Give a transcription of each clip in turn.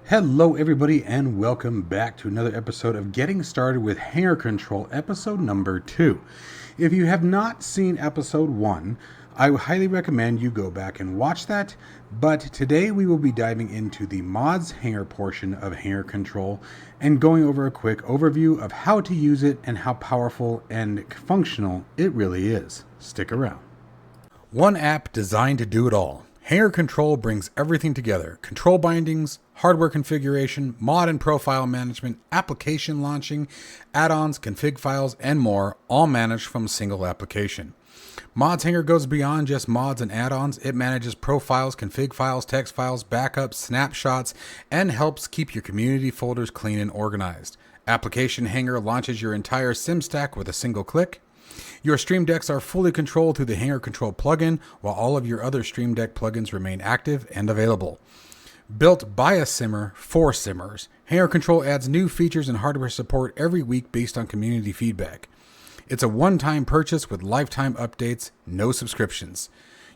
Hello everybody and welcome back to another episode of Getting Started with Hangar Control, episode number 2. If you have not seen episode 1, I highly recommend you go back and watch that, but today we will be diving into the Mods Hangar portion of Hangar Control and going over a quick overview of how to use it and how powerful and functional it really is. Stick around. One app designed to do it all. Hangar Control brings everything together: control bindings, hardware configuration, mod and profile management, application launching, add-ons, config files, and more, all managed from a single application. Mods Hangar goes beyond just mods and add-ons. It manages profiles, config files, text files, backups, snapshots, and helps keep your community folders clean and organized. Application Hangar launches your entire sim stack with a single click. Your Stream Decks are fully controlled through the Hangar Control plugin, while all of your other Stream Deck plugins remain active and available. Built by a simmer for simmers, Hangar Control adds new features and hardware support every week based on community feedback. It's a one-time purchase with lifetime updates, no subscriptions.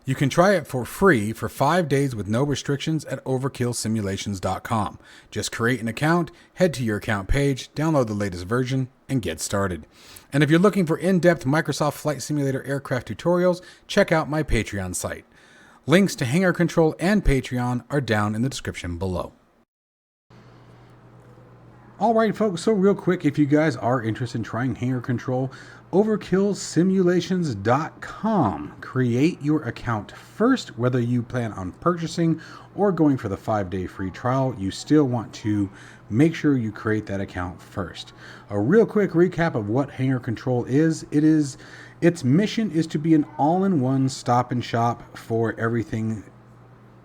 You can try it for free for 5 days with no restrictions at overkillsimulations.com. Just create an account, head to your account page, download the latest version, and get started. And if you're looking for in-depth Microsoft Flight Simulator aircraft tutorials, check out my Patreon site. Links to Hangar Control and Patreon are down in the description below. Alright folks, so real quick, if you guys are interested in trying Hangar Control, overkillsimulations.com. Create your account first. Whether you plan on purchasing or going for the 5-day free trial, you still want to make sure you create that account first. A real quick recap of what Hangar Control is. Its mission is to be an all-in-one stop and shop for everything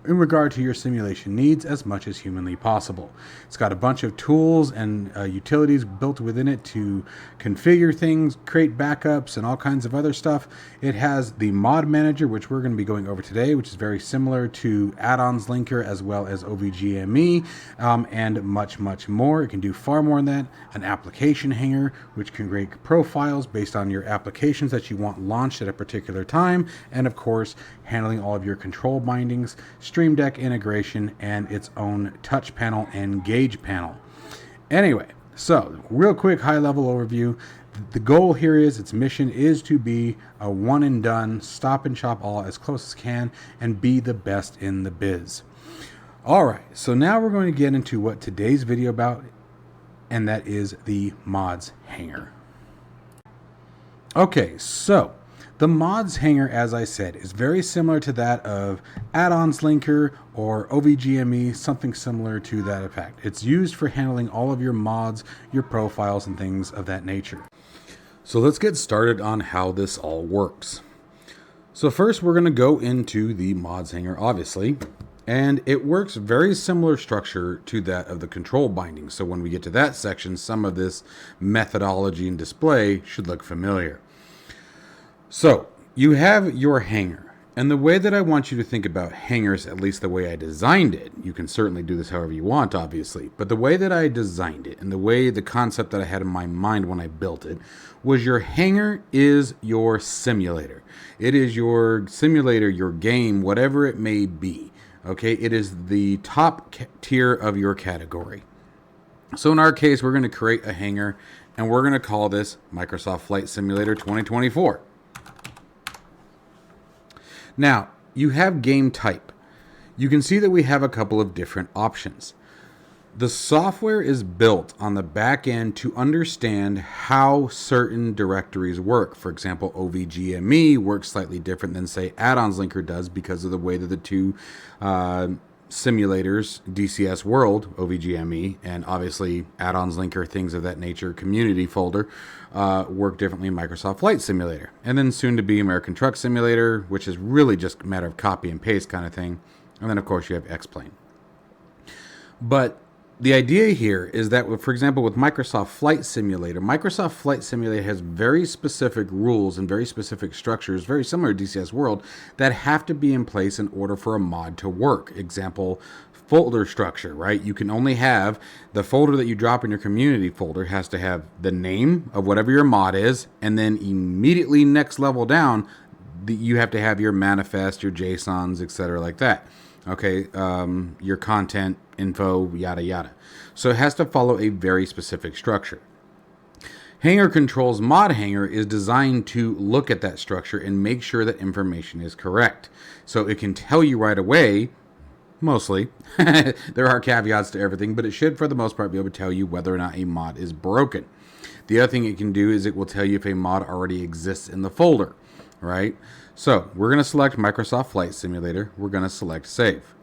in regard to your simulation needs as much as humanly possible. It's got a bunch of tools and utilities built within it to configure things, create backups, and all kinds of other stuff. It has the mod manager, which we're going to be going over today, which is very similar to Addons Linker as well as OVGME, and much, much more. It can do far more than that. An application hangar, which can create profiles based on your applications that you want launched at a particular time, and of course, handling all of your control bindings, Stream Deck integration, and its own touch panel and gauge panel. Anyway, so real quick high-level overview. The goal here is, its mission is to be a one and done, stop and shop all as close as can, and be the best in the biz. Alright, so now we're going to get into what today's video about, and that is the Mods Hangar. Okay, so the Mods Hangar, as I said, is very similar to that of Addons Linker or OVGME, something similar to that effect. It's used for handling all of your mods, your profiles, and things of that nature. So let's get started on how this all works. So first we're going to go into the Mods Hangar, obviously, and it works very similar structure to that of the control binding. So when we get to that section, some of this methodology and display should look familiar. So you have your hangar, and the way that I want you to think about hangars, at least the way I designed it, you can certainly do this however you want, obviously, but the way that I designed it and the concept that I had in my mind when I built it was your hangar is your simulator. It is your simulator, your game, whatever it may be. Okay, it is the top tier of your category. So in our case, we're going to create a hangar, and we're going to call this Microsoft Flight Simulator 2024. Now, you have game type. You can see that we have a couple of different options. The software is built on the back end to understand how certain directories work. For example, OVGME works slightly different than, say, Addons Linker does because of the way that the two simulators, DCS World, OVGME, and obviously Addons Linker, things of that nature, community folder, work differently in Microsoft Flight Simulator. And then soon to be American Truck Simulator, which is really just a matter of copy and paste kind of thing. And then, of course, you have X-Plane. But the idea here is that, for example, with Microsoft Flight Simulator has very specific rules and very specific structures, very similar to DCS World, that have to be in place in order for a mod to work. Example, folder structure, right? You can only have the folder that you drop in your community folder has to have the name of whatever your mod is, and then immediately next level down, you have to have your manifest, your JSONs, etc., like that. Okay, your content, info, yada yada. So it has to follow a very specific structure. Hangar Control's Mod Hangar is designed to look at that structure and make sure that information is correct. So it can tell you right away, mostly, there are caveats to everything, but it should for the most part be able to tell you whether or not a mod is broken. The other thing it can do is it will tell you if a mod already exists in the folder, right? So we're going to select Microsoft Flight Simulator. We're going to select Save.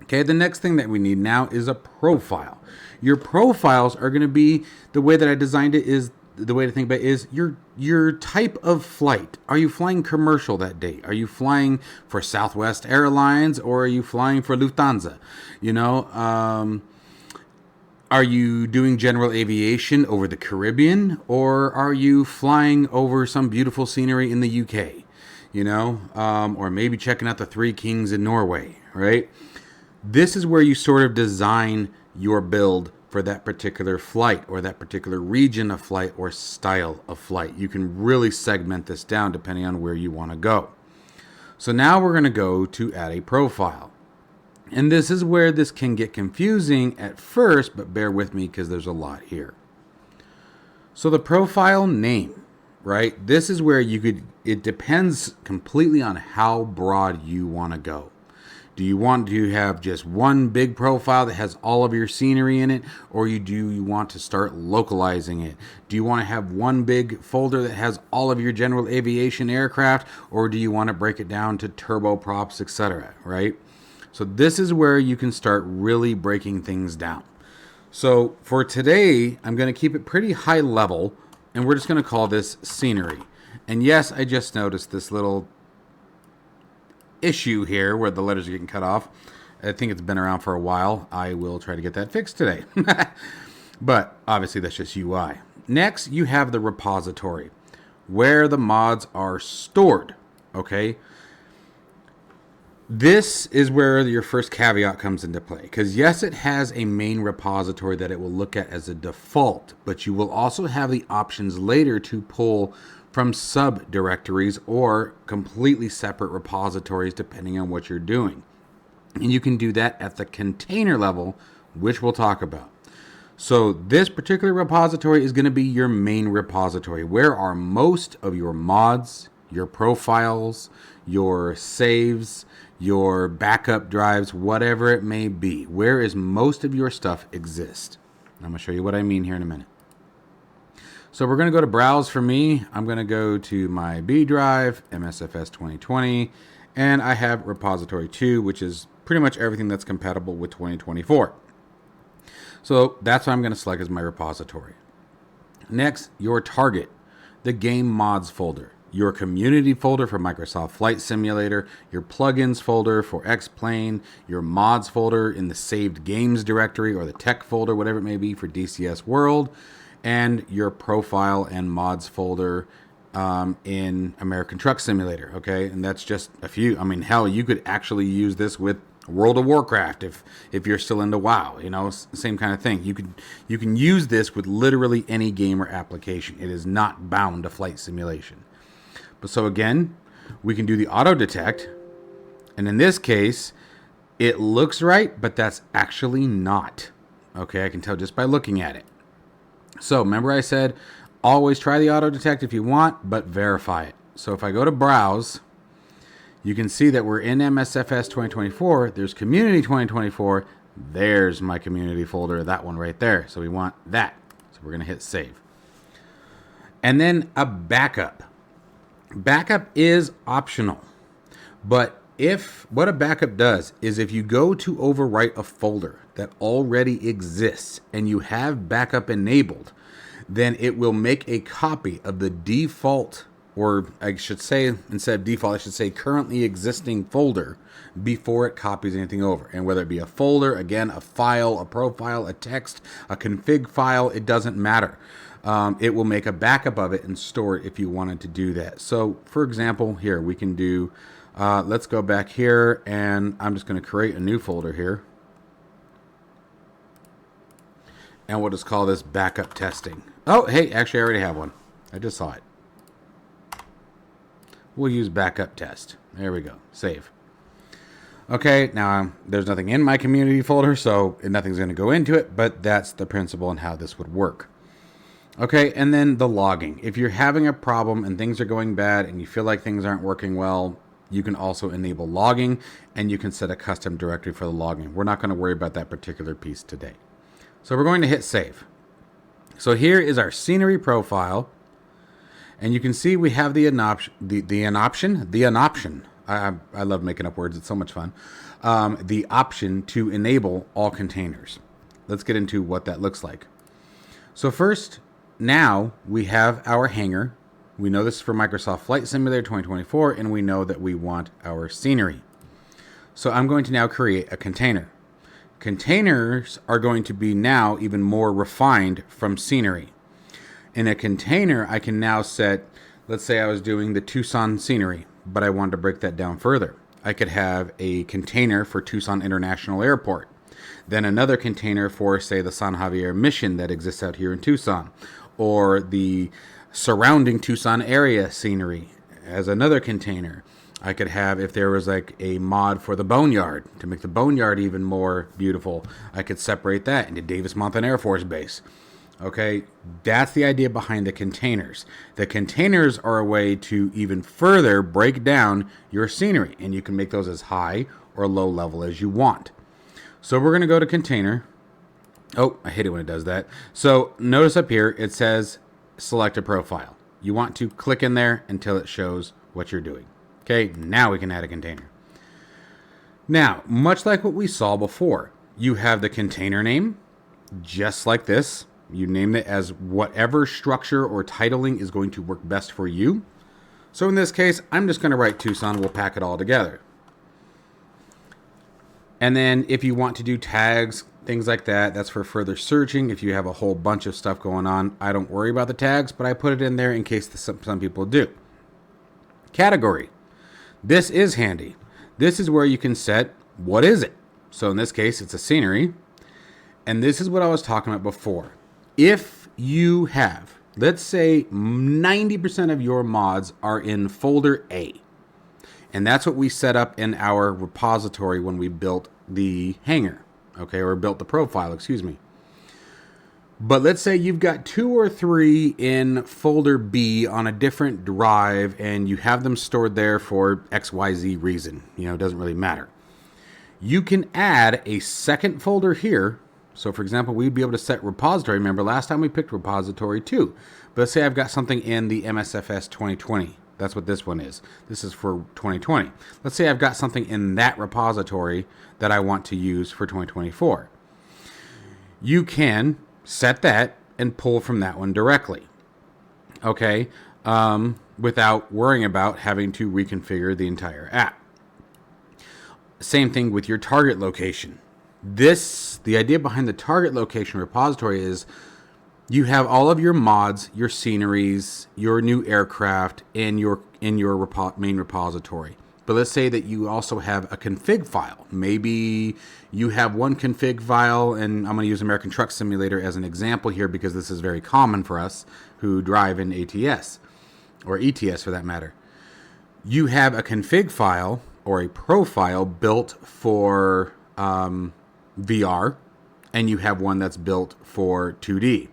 Okay, the next thing that we need now is a profile. Your profiles are going to be, the way that I designed it is, the way to think about it is your type of flight. Are you flying commercial that day? Are you flying for Southwest Airlines, or are you flying for Lufthansa? You know, are you doing general aviation over the Caribbean, or are you flying over some beautiful scenery in the UK? You know, or maybe checking out the Three Kings in Norway, right? This is where you sort of design your build for that particular flight, or that particular region of flight, or style of flight. You can really segment this down depending on where you want to go. So now we're going to go to add a profile. And this is where this can get confusing at first, but bear with me because there's a lot here. So the profile name, right? This is where you could, it depends completely on how broad you want to go. Do you want to have just one big profile that has all of your scenery in it, or do you want to start localizing it? Do you want to have one big folder that has all of your general aviation aircraft, or do you want to break it down to turboprops, etc., right? So this is where you can start really breaking things down. So for today, I'm going to keep it pretty high level, and we're just going to call this scenery. And yes, I just noticed this little issue here where the letters are getting cut off. I think it's been around for a while. I will try to get that fixed today. But obviously that's just UI. Next, you have the repository where the mods are stored. Okay. This is where your first caveat comes into play, because yes, it has a main repository that it will look at as a default, but you will also have the options later to pull from subdirectories or completely separate repositories depending on what you're doing. And you can do that at the container level, which we'll talk about. So this particular repository is going to be your main repository. Where are most of your mods, your profiles, your saves, your backup drives, whatever it may be? Where is most of your stuff exist? I'm going to show you what I mean here in a minute. So we're going to go to Browse for me. I'm going to go to my B drive, MSFS 2020, and I have repository 2, which is pretty much everything that's compatible with 2024. So that's what I'm going to select as my repository. Next, your target, the game mods folder, your community folder for Microsoft Flight Simulator, your plugins folder for X-Plane, your mods folder in the saved games directory or the tech folder, whatever it may be for DCS World, and your profile and mods folder in American Truck Simulator, okay? And that's just a few. I mean, hell, you could actually use this with World of Warcraft if you're still into WoW, you know, same kind of thing. You can use this with literally any game or application. It is not bound to flight simulation. But so again, we can do the auto detect, and in this case, it looks right, but that's actually not. Okay, I can tell just by looking at it. So remember I said always try the auto detect if you want, but verify it. So if I go to Browse, you can see that we're in MSFS 2024. There's Community 2024. There's my community folder, that one right there. So we want that. So we're going to hit Save. And then a backup. Backup is optional. But what a backup does is if you go to overwrite a folder that already exists and you have backup enabled, then it will make a copy of the default, or I should say, instead of default, I should say currently existing folder before it copies anything over. And whether it be a folder, again, a file, a profile, a text, a config file, it doesn't matter. It will make a backup of it and store it if you wanted to do that. So for example, here we can do, let's go back here, and I'm just going to create a new folder here. And we'll just call this backup testing. Oh, hey, actually I already have one. I just saw it. We'll use backup test. There we go. Save. Okay, now there's nothing in my community folder, so nothing's going to go into it, but that's the principle and how this would work. Okay, and then the logging. If you're having a problem and things are going bad and you feel like things aren't working well, you can also enable logging, and you can set a custom directory for the logging. We're not going to worry about that particular piece today. So we're going to hit save. So here is our scenery profile, and you can see we have the option. I love making up words. It's so much fun. The option to enable all containers. Let's get into what that looks like. So first, now we have our hangar. We know this is for Microsoft Flight Simulator 2024, and we know that we want our scenery. So I'm going to now create a container. Containers are going to be now even more refined from scenery. In a container, I can now set, let's say I was doing the Tucson scenery, but I wanted to break that down further. I could have a container for Tucson International Airport, then another container for, say, the San Javier mission that exists out here in Tucson, or the surrounding Tucson area scenery as another container. I could have, if there was like a mod for the boneyard to make the boneyard even more beautiful, I could separate that into Davis-Monthan Air Force Base. Okay, that's the idea behind the containers. The containers are a way to even further break down your scenery, and you can make those as high or low level as you want. So we're going to go to container. Oh, I hate it when it does that. So notice up here, it says select a profile. You want to click in there until it shows what you're doing. Okay, now we can add a container. Now, much like what we saw before, you have the container name, just like this. You name it as whatever structure or titling is going to work best for you. So in this case, I'm just going to write Tucson. We'll pack it all together. And then if you want to do tags, things like that, that's for further searching. If you have a whole bunch of stuff going on, I don't worry about the tags, but I put it in there in case some people do. Category. This is handy. This is where you can set what is it. So in this case, it's a scenery. And this is what I was talking about before. If you have, let's say 90% of your mods are in folder A, and that's what we set up in our repository when we built the hangar, okay, or built the profile, excuse me. But let's say you've got 2 or 3 in folder B on a different drive, and you have them stored there for XYZ reason. You know, it doesn't really matter. You can add a second folder here. So for example, we'd be able to set repository. Remember last time we picked repository 2. But let's say I've got something in the MSFS 2020. That's what this one is. This is for 2020. Let's say I've got something in that repository that I want to use for 2024. You can set that and pull from that one directly. Okay, without worrying about having to reconfigure the entire app. Same thing with your target location. The idea behind the target location repository is you have all of your mods, your sceneries, your new aircraft in your main repository. But let's say that you also have a config file. Maybe you have one config file, and I'm going to use American Truck Simulator as an example here because this is very common for us who drive in ATS, or ETS for that matter. You have a config file or a profile built for VR, and you have one that's built for 2D.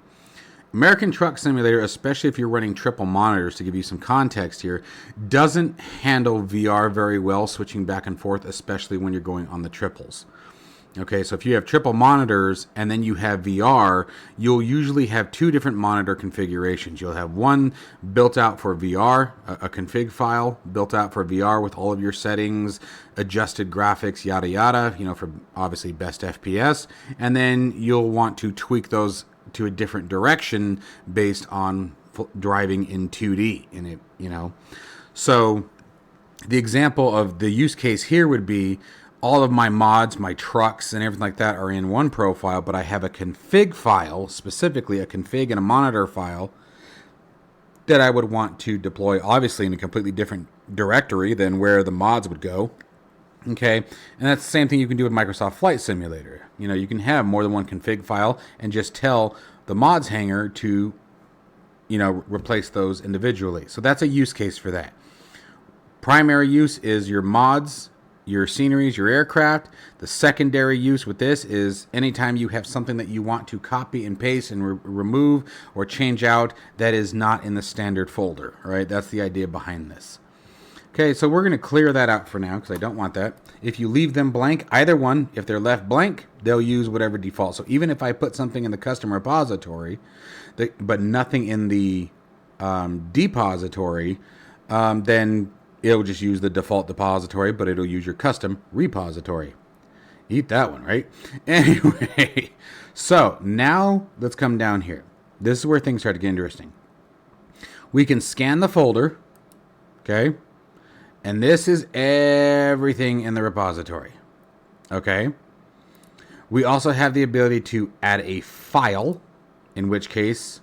American Truck Simulator, especially if you're running triple monitors, to give you some context here, doesn't handle VR very well, switching back and forth, especially when you're going on the triples. Okay, so if you have triple monitors and then you have VR, you'll usually have 2 different monitor configurations. You'll have one built out for VR, a config file built out for VR with all of your settings, adjusted graphics, yada yada, you know, for obviously best FPS. And then you'll want to tweak those to a different direction based on driving in 2D in it, you know. So the example of the use case here would be all of my mods, my trucks, and everything like that are in one profile, but I have a config file, specifically a config and a monitor file, that I would want to deploy, obviously, in a completely different directory than where the mods would go. Okay, and that's the same thing you can do with Microsoft Flight Simulator. You know, you can have more than one config file and just tell the Mods Hangar to, you know, replace those individually. So that's a use case for that. Primary use is your mods your sceneries, your aircraft. The secondary use with this is anytime you have something that you want to copy and paste and remove or change out that is not in the standard folder, right? That's the idea behind this. Okay, so we're going to clear that out for now because I don't want that. If you leave them blank, either one, if they're left blank, they'll use whatever default. So even if I put something in the custom repository, but nothing in the depository, then it'll just use the default depository, but it'll use your custom repository. Eat that one, right? Anyway, so now let's come down here. This is where things start to get interesting. We can scan the folder, okay? And this is everything in the repository, okay? We also have the ability to add a file, in which case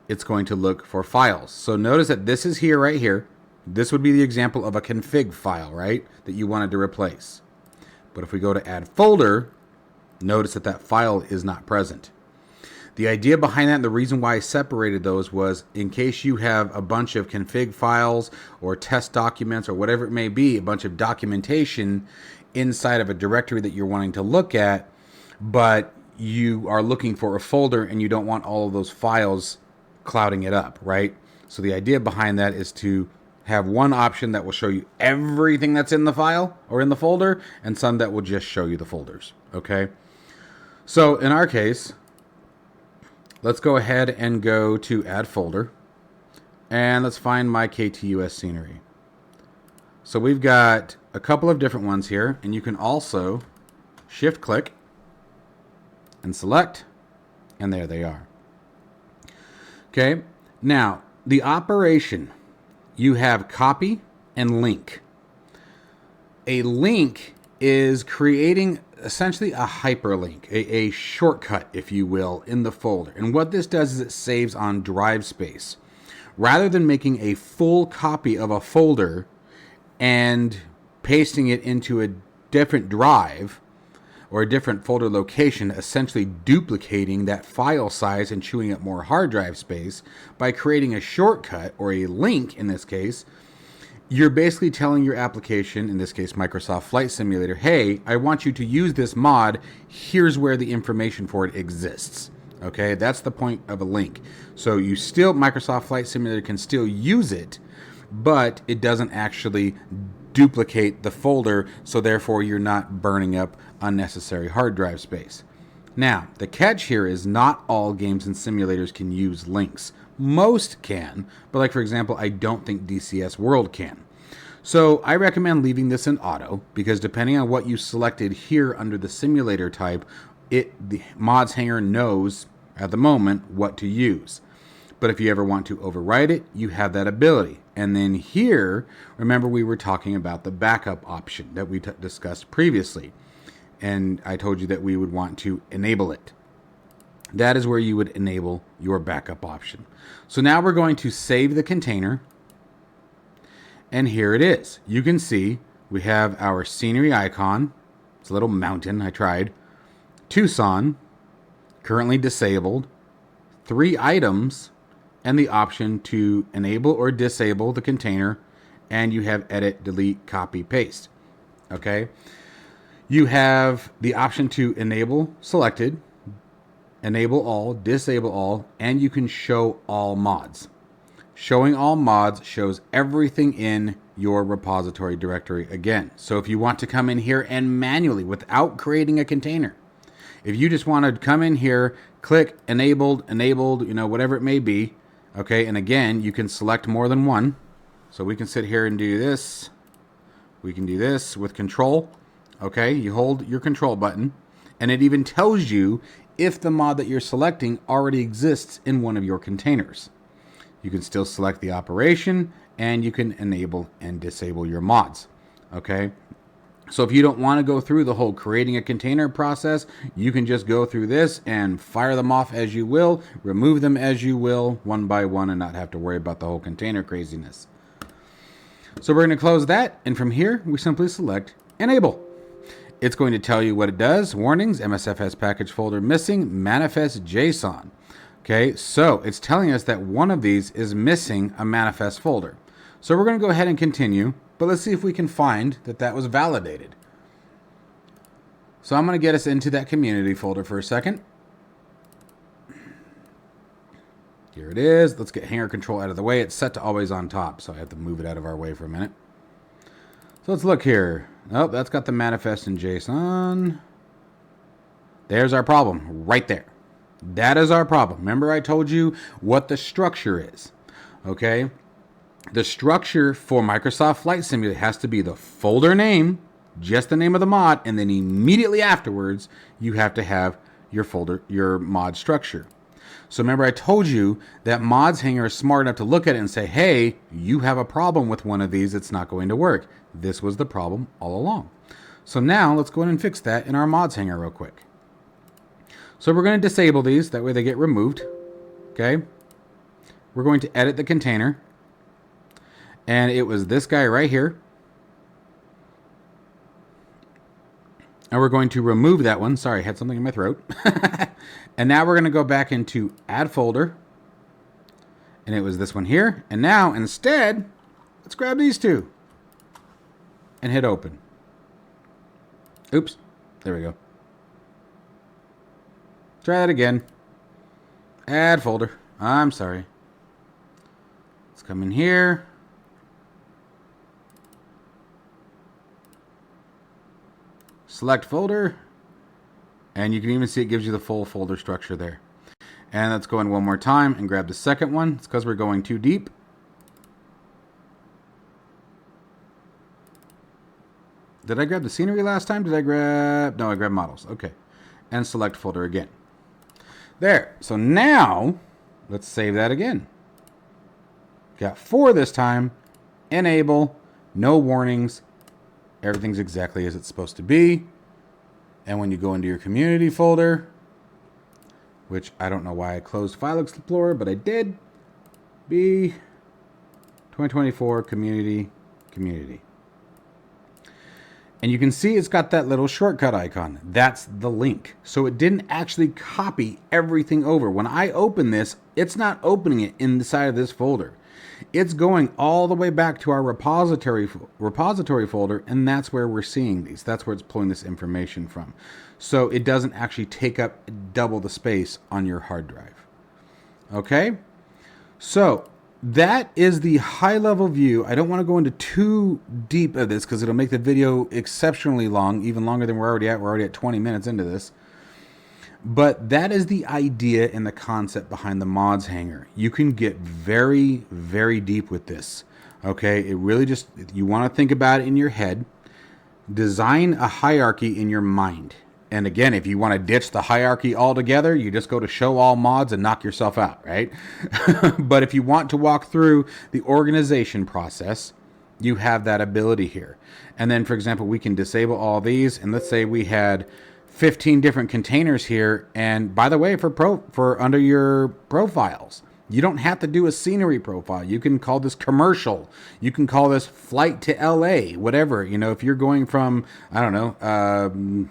it's going to look for files. So notice that this is here, right here. This would be the example of a config file, right, that you wanted to replace. But if we go to add folder, notice that that file is not present. The idea behind that and the reason why I separated those was in case you have a bunch of config files or test documents or whatever it may be, a bunch of documentation inside of a directory that you're wanting to look at, but you are looking for a folder and you don't want all of those files clouding it up, right? So the idea behind that is to have one option that will show you everything that's in the file or in the folder and some that will just show you the folders, okay? So in our case, let's go ahead and go to add folder and let's find my KTUS scenery. So we've got a couple of different ones here and you can also shift click and select and there they are. Okay, now the operation, you have copy and link. A link is creating essentially a hyperlink, a shortcut, if you will, in the folder. And what this does is it saves on drive space. Rather than making a full copy of a folder and pasting it into a different drive or a different folder location, essentially duplicating that file size and chewing up more hard drive space, by creating a shortcut or a link in this case, you're basically telling your application, in this case Microsoft Flight Simulator, hey, I want you to use this mod, here's where the information for it exists. Okay, that's the point of a link. So you still, Microsoft Flight Simulator can still use it, but it doesn't actually duplicate the folder, so therefore you're not burning up unnecessary hard drive space. Now, the catch here is not all games and simulators can use links. Most can, but like for example, I don't think DCS World can. So I recommend leaving this in auto because depending on what you selected here under the simulator type, the Mods Hangar knows at the moment what to use. But if you ever want to override it, you have that ability. And then here, remember we were talking about the backup option that we discussed previously. And I told you that we would want to enable it. That is where you would enable your backup option. So now we're going to save the container. And here it is. You can see we have our scenery icon. It's a little mountain, I tried. Tucson, currently disabled. 3 items, and the option to enable or disable the container. And you have edit, delete, copy, paste. Okay. You have the option to enable selected, enable all, disable all, and you can show all mods. Showing all mods shows everything in your repository directory again. So if you want to come in here and manually, without creating a container, if you just want to come in here, click enabled, you know, whatever it may be, okay, and again, you can select more than one. So we can sit here and do this. We can do this with control. Okay, you hold your control button, and it even tells you if the mod that you're selecting already exists in one of your containers. You can still select the operation, and you can enable and disable your mods. Okay, so if you don't want to go through the whole creating a container process, you can just go through this and fire them off as you will, remove them as you will, one by one, and not have to worry about the whole container craziness. So we're going to close that, and from here, we simply select Enable. It's going to tell you what it does. Warnings, MSFS package folder missing, manifest JSON. Okay, so it's telling us that one of these is missing a manifest folder. So we're going to go ahead and continue. but let's see if we can find that that was validated. So I'm going to get us into that community folder for a second. Here it is. Let's get Hangar Control out of the way. It's set to always on top, so I have to move it out of our way for a minute. So let's look here. Oh, that's got the manifest in JSON. There's our problem right there. That is our problem. Remember I told you what the structure is. Okay? The structure for Microsoft Flight Simulator has to be the folder name, just the name of the mod, and then immediately afterwards, you have to have your folder, your mod structure. So remember I told you that Mods Hangar is smart enough to look at it and say, hey, you have a problem with one of these, it's not going to work. This was the problem all along. So now let's go in and fix that in our Mods Hangar real quick. So we're going to disable these, that way they get removed. Okay. We're going to edit the container. And it was this guy right here. And we're going to remove that one. Sorry, I had something in my throat. And now we're going to go back into add folder. And it was this one here. And now instead, let's grab these two and hit open. Oops. There we go. Try that again. Add folder. I'm sorry. Let's come in here. Select folder. And you can even see it gives you the full folder structure there. And let's go in one more time and grab the second one. It's because we're going too deep. Did I grab the scenery last time? No, I grabbed models. Okay. And select folder again. There. So now, let's save that again. Got 4 this time. Enable. No warnings. Everything's exactly as it's supposed to be. And when you go into your community folder, which I don't know why I closed File Explorer, but I did. B 2024 community. And you can see it's got that little shortcut icon. That's the link. So it didn't actually copy everything over. When I open this, it's not opening it inside of this folder. It's going all the way back to our repository folder, and that's where we're seeing these. That's where it's pulling this information from. So it doesn't actually take up double the space on your hard drive. Okay? So that is the high-level view. I don't want to go into too deep of this because it'll make the video exceptionally long, even longer than we're already at. We're already at 20 minutes into this. But that is the idea and the concept behind the Mods Hangar. You can get very, very deep with this. Okay? It really just, you want to think about it in your head. Design a hierarchy in your mind. And again, if you want to ditch the hierarchy altogether, you just go to show all mods and knock yourself out, right? But if you want to walk through the organization process, you have that ability here. And then, for example, we can disable all these. And let's say we had 15 different containers here. And by the way, for under your profiles, you don't have to do a scenery profile. You can call this commercial. You can call this flight to LA, whatever. You know, if you're going from, I don't know,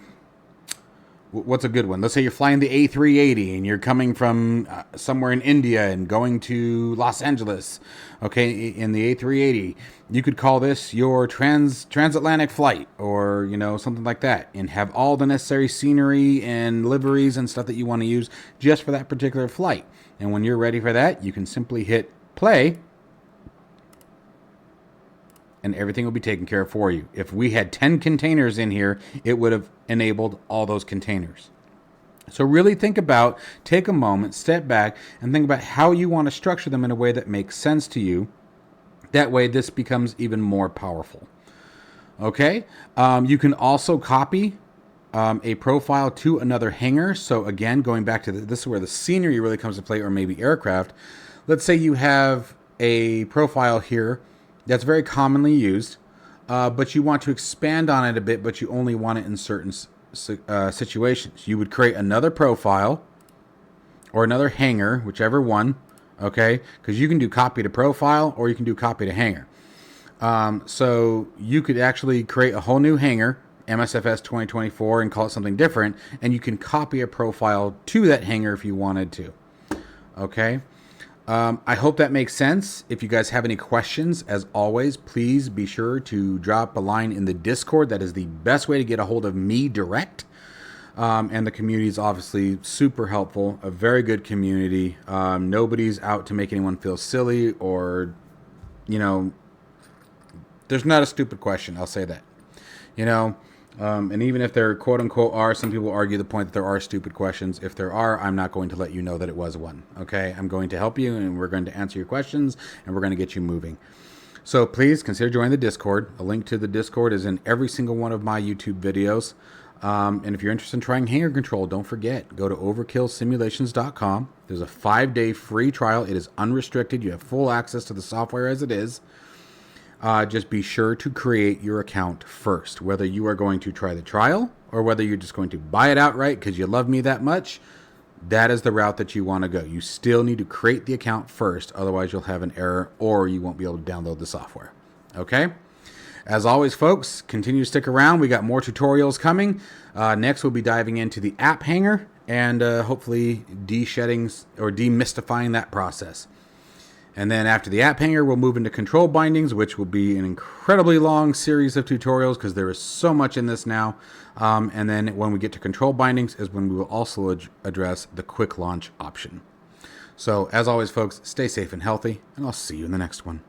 what's a good one? Let's say you're flying the A380 and you're coming from somewhere in India and going to Los Angeles, okay, in the A380. You could call this your transatlantic flight or, you know, something like that, and have all the necessary scenery and liveries and stuff that you want to use just for that particular flight. And when you're ready for that, you can simply hit play and everything will be taken care of for you. If we had 10 containers in here, it would have enabled all those containers. So really think about, take a moment, step back, and think about how you want to structure them in a way that makes sense to you. That way, this becomes even more powerful. Okay? You can also copy a profile to another hangar. So again, going back to this is where the scenery really comes to play, or maybe aircraft. Let's say you have a profile here that's very commonly used, but you want to expand on it a bit, but you only want it in certain situations. You would create another profile or another hangar, whichever one, okay? Because you can do copy to profile or you can do copy to hangar. So you could actually create a whole new hangar, MSFS 2024, and call it something different, and you can copy a profile to that hangar if you wanted to, okay? I hope that makes sense. If you guys have any questions, as always, please be sure to drop a line in the Discord. That is the best way to get a hold of me direct. And the community is obviously super helpful, a very good community. Nobody's out to make anyone feel silly or, you know, there's not a stupid question. I'll say that, you know. And even if there quote unquote are, some people argue the point that there are stupid questions. If there are, I'm not going to let you know that it was one. Okay. I'm going to help you and we're going to answer your questions and we're going to get you moving. So please consider joining the Discord. A link to the Discord is in every single one of my YouTube videos. And if you're interested in trying Hangar Control, don't forget, go to overkillsimulations.com. There's a 5-day free trial. It is unrestricted. You have full access to the software as it is. Just be sure to create your account first, whether you are going to try the trial or whether you're just going to buy it outright because you love me that much. That is the route that you want to go. You still need to create the account first. Otherwise, you'll have an error or you won't be able to download the software. Okay? As always, folks, continue to stick around. We got more tutorials coming. Next, we'll be diving into the app hanger and hopefully de-shedding or demystifying that process. And then after the app hanger, we'll move into control bindings, which will be an incredibly long series of tutorials because there is so much in this now. And then when we get to control bindings is when we will also address the quick launch option. So as always, folks, stay safe and healthy, and I'll see you in the next one.